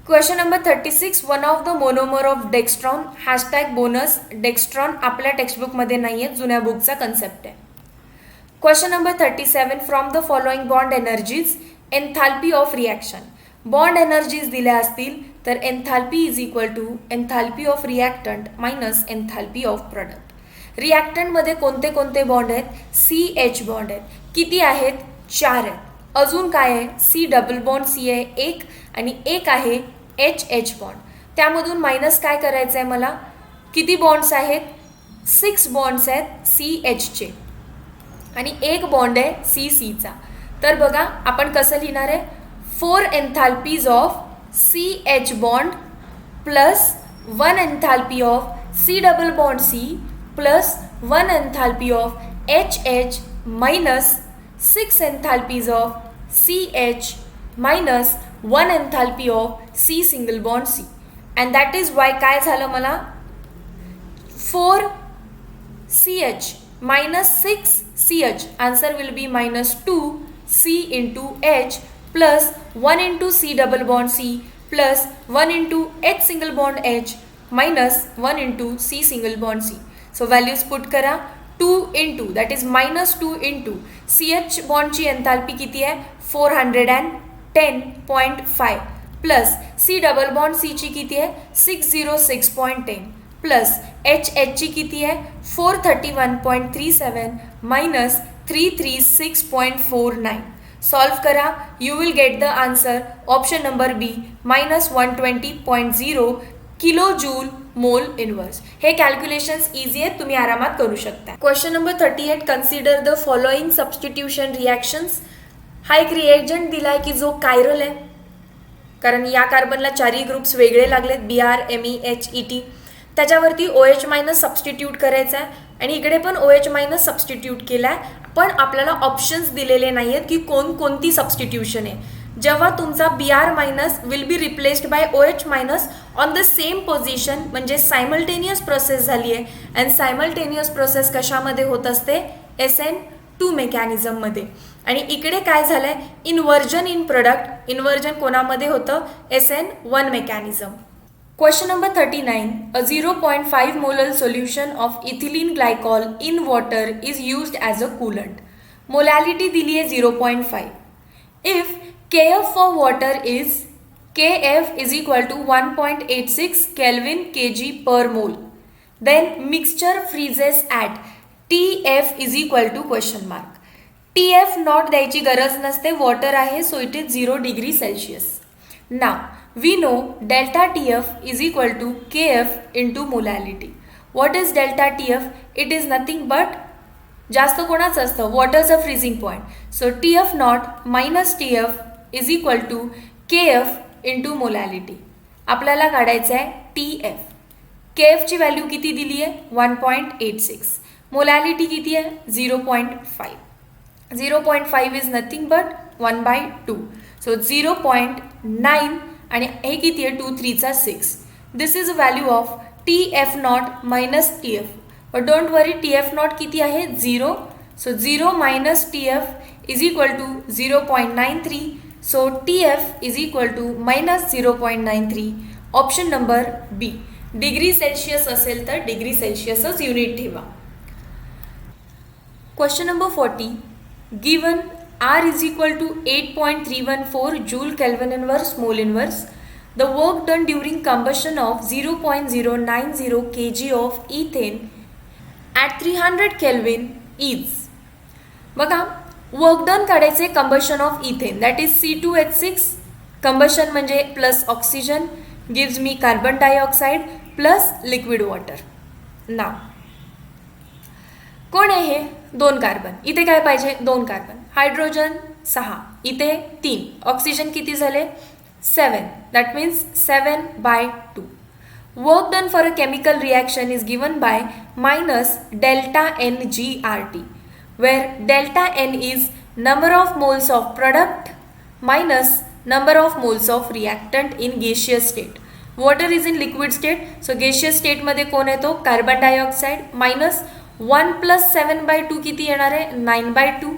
Question number 36. One of the monomer of dextran hashtag bonus. Dextran आपल्या टेक्स्टबुकमध्ये नाही आहे, जुन्या बुकचा कन्सेप्ट आहे. Question number 37. From the following bond energies enthalpy of reaction. Bond energies दिल्या असतील तर enthalpy is equal to enthalpy of reactant minus enthalpy of product. रिॲक्टंटमध्ये कोणते कोणते बॉन्ड आहेत? CH बॉन्ड आहेत. किती आहेत? 4 आहेत. अजून काय आहे? C डबल बॉन्ड C आहे 1 आणि एक आहे HH बॉन्ड. त्यामधून मायनस काय करायचं आहे मला? किती बॉन्ड्स आहेत? 6 बॉन्ड्स आहेत CHचे आणि एक बॉन्ड आहे CCचा. तर बघा आपण कसं लिहिणार आहे? 4 enthalpies of CH bond plus 1 enthalpy of C double bond C plus 1 enthalpy of HH minus 6 enthalpies of CH minus 1 enthalpy of C single bond C. And that is Y काय झालं मला? 4 CH minus 6 CH. Answer will be minus 2 C into H plus 1 into C double bond C plus 1 into H single bond H minus 1 into C single bond C. So values put करा. 2 into that is minus 2 into CH bond ची enthalpy किती आहे? 410.5 plus C double bond C ची किती आहे? 606.10 plus HH ची किती आहे? 431.37 मायनस 336.49. सॉल्व करा. You will get the answer option number B minus 120.0 kilo joule mole inverse. हे कॅल्क्युलेशन्स इझी आहेत, तुम्ही आरामात करू शकता. Question number 38. Consider the following substitution reactions. हा एक रिएजंट दिला आहे की जो कायरल आहे, कारण या कार्बनला 4 ग्रुप्स वेगळे लागलेत BR MEH ET. त्याच्यावरती OH मायनस सबस्टिट्यूट करायचा आहे आणि इकडे पण OH मायनस सबस्टिट्यूट केला आहे, पण आपल्याला ऑप्शन्स दिलेले नाही आहेत की कोणती सबस्टिट्यूशन आहे. जेव्हा तुमचा BR minus will be replaced by OH minus on the same position, म्हणजे सायमल्टेनियस प्रोसेस झाली आहे. अँड सायमल्टेनियस प्रोसेस कशामध्ये होत असते? SN2 मेकॅनिझममध्ये. आणि इकडे काय झालं आहे? Inversion in product. इन्व्हर्जन कोणामध्ये होतं? SN1 mechanism. Question number 39. A 0.5 molar solution of ethylene glycol in water is used as a coolant. Molality दिली आहे 0.5. If Kf for water is Kf is equal to 1.86 Kelvin kg per mole, then mixture freezes at TF is equal to question mark. TF not द्यायची गरज नसते, water आहे, so it is 0 degree Celsius. Now we know delta TF is equal to KF into molality. What is delta TF? It is nothing but जास्त कोणाचं असतं? वॉटरचं freezing point. So TF naught minus TF is equal to KF into molality. आपल्याला काढायचं आहे TF. KFची value किती दिली आहे? 1.86. मोलॅलिटी किती आहे? 0.5. 0.5 इज नथिंग बट 1/2. सो 0.9 आणि हे किती आहे? 2 3 6. This is a value of TF naught minus TF. But don't worry, TF naught किती आहे? 0. So 0 minus TF is equal to 0.93. So TF is equal to minus 0.93. Option number B. Degree Celsius असेल तर degree सेल्सिअसच unit ठेवा. Question number 40. Given R is equal to 8.314 joule Kelvin inverse mole inverse. The work done during combustion of 0.090 kg of ethane at 300 Kelvin is. बघा, work done काढायचे combustion of ethane, that is C2H6. Combustion म्हणजे plus oxygen gives me carbon dioxide plus liquid water. नाव. कोण आहे हे? 2 carbon. इथे काय पाहिजे? 2 कार्बन. हायड्रोजन 6, इथे 3. ऑक्सिजन किती झाले? 7. That means 7/2. Work done for a chemical reaction is given by minus delta NgRT, where delta N is number of moles of product minus number of moles of reactant in gaseous state. Water is in liquid state, so gaseous state मध्ये कोण येतो? Carbon dioxide. Minus 1 + 7/2 किती येणार आहे? 9/2.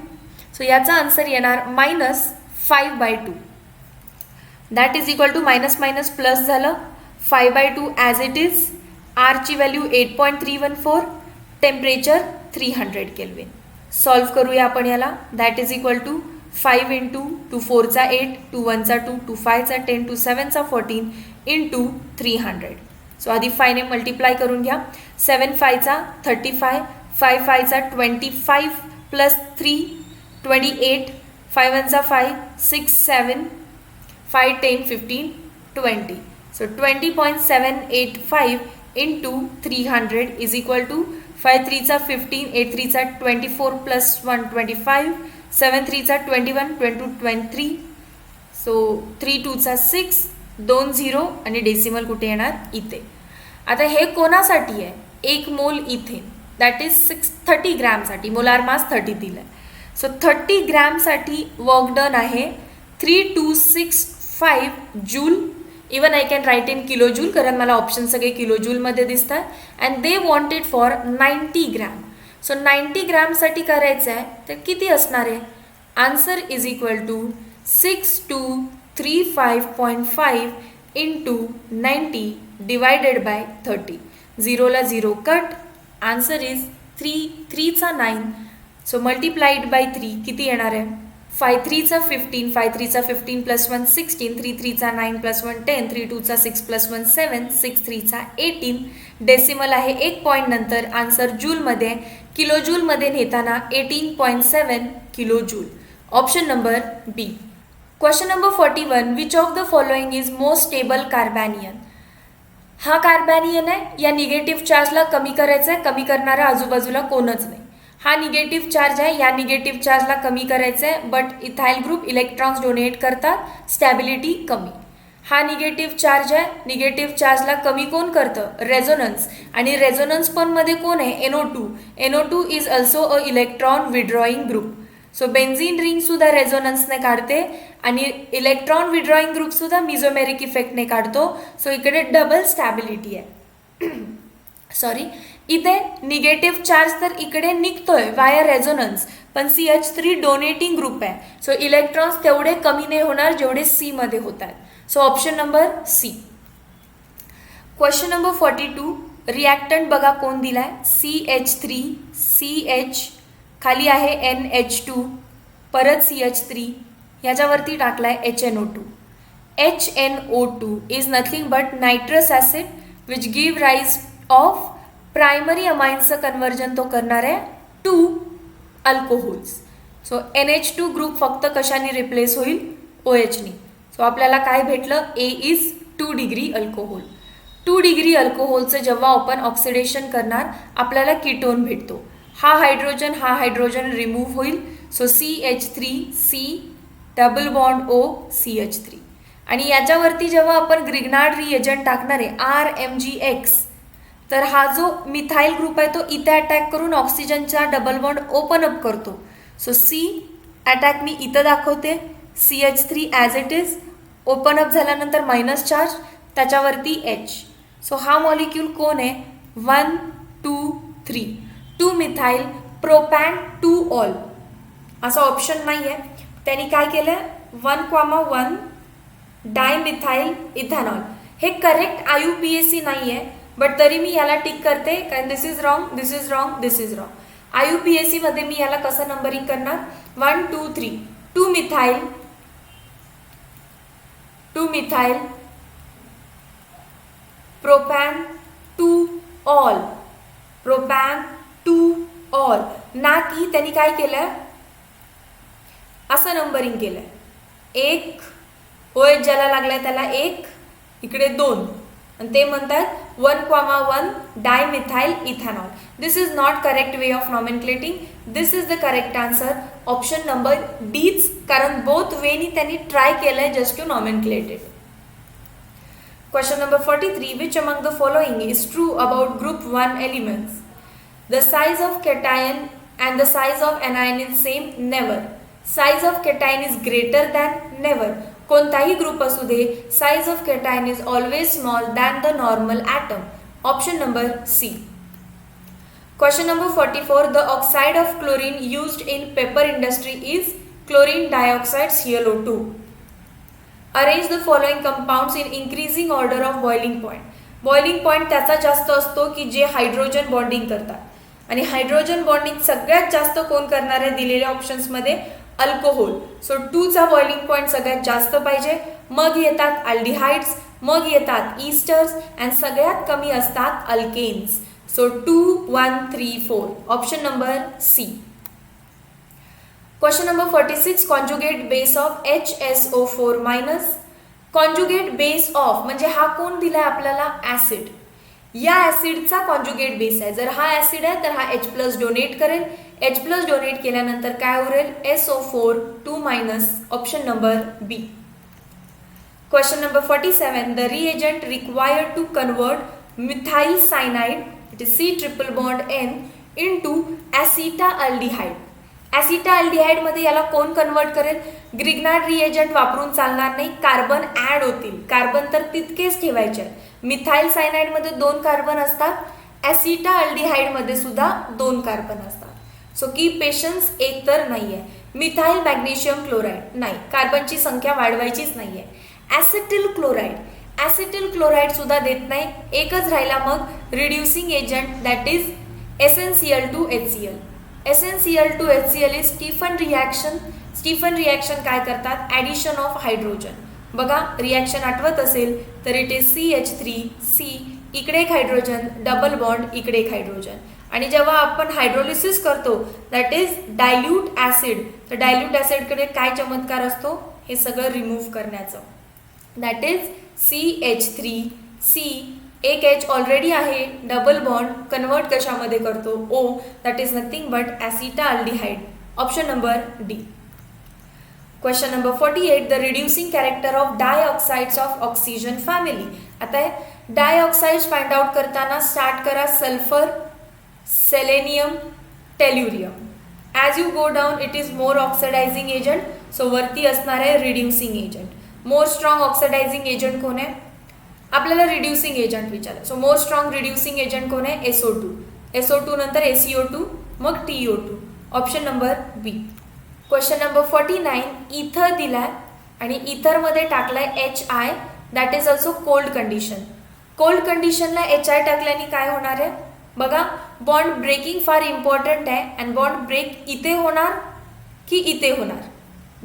So याचा answer येणार minus 5/2. That is equal to minus minus plus झालं 5/2 as it is. आरची व्हॅल्यू 8.314, टेम्परेचर 300 केल्विन. सॉल्व्ह करूया आपण याला. That is equal to 5 × 2 4 8, 2 1 2, 2 5 10, 2 7 14 × 300. So आधी 5 ने मल्टिप्लाय करून घ्या. 7 5 35, 5 5 25 plus 3 28, 5 1 5, 6 7, 5 10 15 20. So 20.785 into 300 is equal to 5 3 15, 8 3 24 plus 1 25, 7 3 21, 22 23. So 3 2 6, 2 0 आणि डेसिमल कुठे येणार? इथे. आता हे कोणासाठी आहे? 1 मोल इथेन, दॅट इज 30 ग्रॅमसाठी. मोलार मास 30 दिलं आहे. सो 30 ग्रॅमसाठी वर्क डन आहे 3265 joule. Even I can write in kilo joule, कारण मला ऑप्शन सगळे किलो जूलमध्ये दिसतात. अँड दे वॉन्टेड फॉर 90 ग्रॅम. सो 90 ग्रॅमसाठी करायचं आहे तर किती असणार आहे? Answer is equal to 6235.5 into 90 divided by 30. 0ला 0 cut. Answer is 3 3 9. So multiplied by 3 किती येणार आहे? 5 3 15, 5 3 15 प्लस 1 16, 3 3 9 प्लस 1 10, 3 2 6 प्लस 1 7, 6 3 18. डेसिमल आहे 1 पॉईंट नंतर. आन्सर जूलमध्ये, किलो जूलमध्ये नेताना 18.7 kilo joule. Option number B. Question number 41. Which of the following is most stable carbanion? हा carbanion आहे. या निगेटिव्ह चार्जला कमी करायचं आहे. कमी करणारा आजूबाजूला कोणच नाही. हा निगेटिव्ह चार्ज आहे. या निगेटिव्ह चार्जला कमी करायचं आहे, but ethyl group electrons donate करतात, स्टॅबिलिटी कमी. हा निगेटिव्ह चार्ज आहे. निगेटिव्ह चार्जला कमी कोण करतं? रेझोनन्स. आणि रेझोनन्स पण मध्ये कोण आहे? NO2. NO2 is also a electron विड्रॉईंग group. So benzene ring सुद्धा रेझोनन्सने काढते आणि इलेक्ट्रॉन विड्रॉईंग ग्रुप सुद्धा मिझोमेरिक इफेक्टने काढतो. सो इकडे डबल स्टॅबिलिटी आहे. सॉरी, इथे निगेटिव्ह चार्ज तर इकडे निघतोय वाया रेझोनन्स, पण CH3 डोनेटिंग ग्रुप आहे. सो इलेक्ट्रॉन्स तेवढे कमी नाही होणार जेवढे C मध्ये होतात. So option number C. Question number 42. Reactant बघा कोण दिलाय? CH3, CH, खाली आहे NH2, परत CH3, ह्याच्यावरती टाकलाय HNO2. HNO2 is nothing but nitrous acid which give rise of primary अमाइन्सचं कन्वर्जन तो करणार आहे to alcohols. So NH2 group फक्त कशाने रिप्लेस होईल? OHनी. सो आपल्याला काय भेटलं? A is 2 degree alcohol. 2 degree अल्कोहोलचं जेव्हा आपण ऑक्सिडेशन करणार आपल्याला कीटोन भेटतो. हा हायड्रोजन रिमूव्ह होईल. So CH3C double bond O CH3. आणि याच्यावरती जेव्हा आपण ग्रिग्नार्ड रिएजंट टाकणार आहे RMgX, तर हा जो मिथाइल ग्रुप आहे तो इथे अटॅक करून ऑक्सिजनचा डबल बॉन्ड ओपन अप करतो. सो C अटॅक मी इथं दाखवते. CH3 as it is open up झाल्यानंतर मायनस चार्ज, त्याच्यावरती H. सो हा मॉलिक्यूल कोण आहे? 1 2 3, 2 मिथाइल प्रोपॅन 2 ऑल. असा ऑप्शन नाही आहे. त्यांनी काय केलं? 1,1 डायमिथाइल इथॅनॉल. हे करेक्ट IUPAC नाही आहे, बट तरी मी याला टिक करते कारण this is wrong, this is wrong, this is wrong. IUPAC मध्ये मी याला कसं नंबरिंग करणार? 1 2 3, 2 methyl propane 2 all, propane 2 all. ना की त्यांनी काय केलं? असं नंबरिंग केलंय. 1 OH ज्याला लागलाय त्याला 1, इकडे 2, आणि ते म्हणतात 1,1 dimethyl ethanol. This is not correct way of nomenclating. This is the correct answer option number डीच, कारण बोथ वेनी त्यांनी ट्राय केलंय just to nomenclate it. Question number 43. Which among the following is true about group 1 elements? The size of cation and the size of anion is same? Never. Size of cation is greater than? Never. कोणताही group असू दे, size of cation is always small than the normal atom. Option number C. Question number 44. The oxide of chlorine used in paper industry is chlorine dioxide ClO2. Arrange the following compounds in increasing order of boiling point. Boiling point त्याचा जास्त असतो की जे hydrogen bonding करतात आणि hydrogen bonding सगळ्यात जास्त कोण करणार आहे दिलेल्या ऑप्शन्समध्ये? अल्कोहोल. सो 2 चा बॉइलिंग पॉइंट सगळ्यात जास्त पाहिजे. मग येतात अल्डिहाइड्स, मग येतात ईस्टर्स आणि सगळ्यात कमी असतात alkanes. So 2, 1, 3, 4. Option number C. Question number 46. Conjugate base of HSO4 minus. Conjugate base of म्हणजे हा कोण दिलाय आपल्याला? ऍसिड. या ऍसिडचा कॉन्जुगेट बेस आहे. जर हा ऍसिड आहे तर हा H+ डोनेट करेल. H+ डोनेट केल्यानंतर काय उरेल? SO4 2 minus. Option number B. Question number 47. The reagent required to convert methyl cyanide, it is C triple bond N, into acetaldehyde. ॲसिटाल्डिहाइड मध्ये याला कोण कन्वर्ट करेल? ग्रिग्नार्ड रिएजंट वापरून चालणार नाही, कार्बन ऍड होतील. कार्बन तर तितकेच ठेवायचे. मिथाइल सायनाइड मध्ये 2 कार्बन असतात, ॲसिटाल्डिहाइड मध्ये सुद्धा 2 कार्बन असतात. सो की पेशन्स एक तर नाहीये. मिथाइल मॅग्नेशियम क्लोराइड नाही, कार्बनची संख्या वाढवायचीच नाहीये. ॲसिटिल क्लोराइड, ॲसिटिल क्लोराइड सुद्धा देत नाही. एकच राहिला मग reducing agent, that is SnCl2HCl. SnCl2HCl is Stephen reaction. Stephen reaction काय करतात? Addition of hydrogen. बघा रिॲक्शन आठवत असेल तर इट इज CH3C, इकडे एक हायड्रोजन, डबल बॉन्ड, इकडे एक हायड्रोजन. आणि जेव्हा आपण हायड्रोलिसिस करतो दॅट इज डायल्यूट ॲसिड, तर डायल्यूट ॲसिडकडे काय चमत्कार असतो? हे सगळं रिमूव्ह करण्याचं. दॅट इज CH3C, एक H ऑलरेडी आहे, डबल बॉन्ड कन्वर्ट कशामध्ये करतो? O, that is nothing but acetaldehyde. Option number D. Question number 48. The reducing character of dioxides of oxygen family. आता डायऑक्साइड्स फाइंड आउट करताना start करा sulphur, selenium, tellurium. As you go down it is more oxidising agent. So वरती असणार आहे reducing agent. More strong oxidising agent कोण आहे? आपल्याला reducing agent विचारलं. So more strong reducing agent कोण आहे? SO2. SO2 नंतर SiO2, मग TiO2. Option number B. Question number 49. Ether दिलाय आणि इथरमध्ये टाकलाय HI, that is also cold condition. Cold कंडिशनला HI टाकल्याने काय होणार आहे? बघा बॉन्ड ब्रेकिंग फार इम्पॉर्टंट आहे. आणि बॉन्ड ब्रेक इथे होणार की इथे होणार?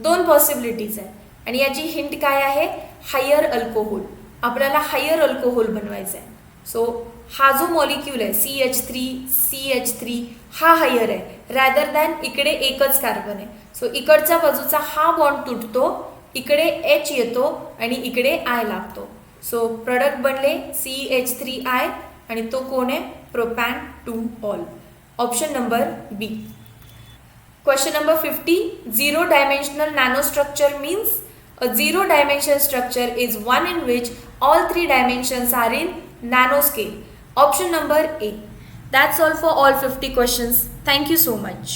2 पॉसिबिलिटीज आहे. आणि याची हिंट काय आहे? Higher alcohol. आपल्याला हायर अल्कोहोल बनवायचं आहे. सो हा जो मॉलिक्यूल आहे CH3 हा हायर आहे रॅदर दॅन इकडे एकच कार्बन आहे. सो इकडच्या बाजूचा हा बॉन्ड तुटतो, इकडे H येतो आणि इकडे I लागतो. सो प्रोडक्ट बनले CH3I आणि तो कोण आहे? Propan 2 ol. Option number B. Question number 50. 0 dimensional nanostructure means a 0 dimension structure is one in which all 3 dimensions are in nanoscale. Option number A. That's all for all 50 questions. Thank you so much.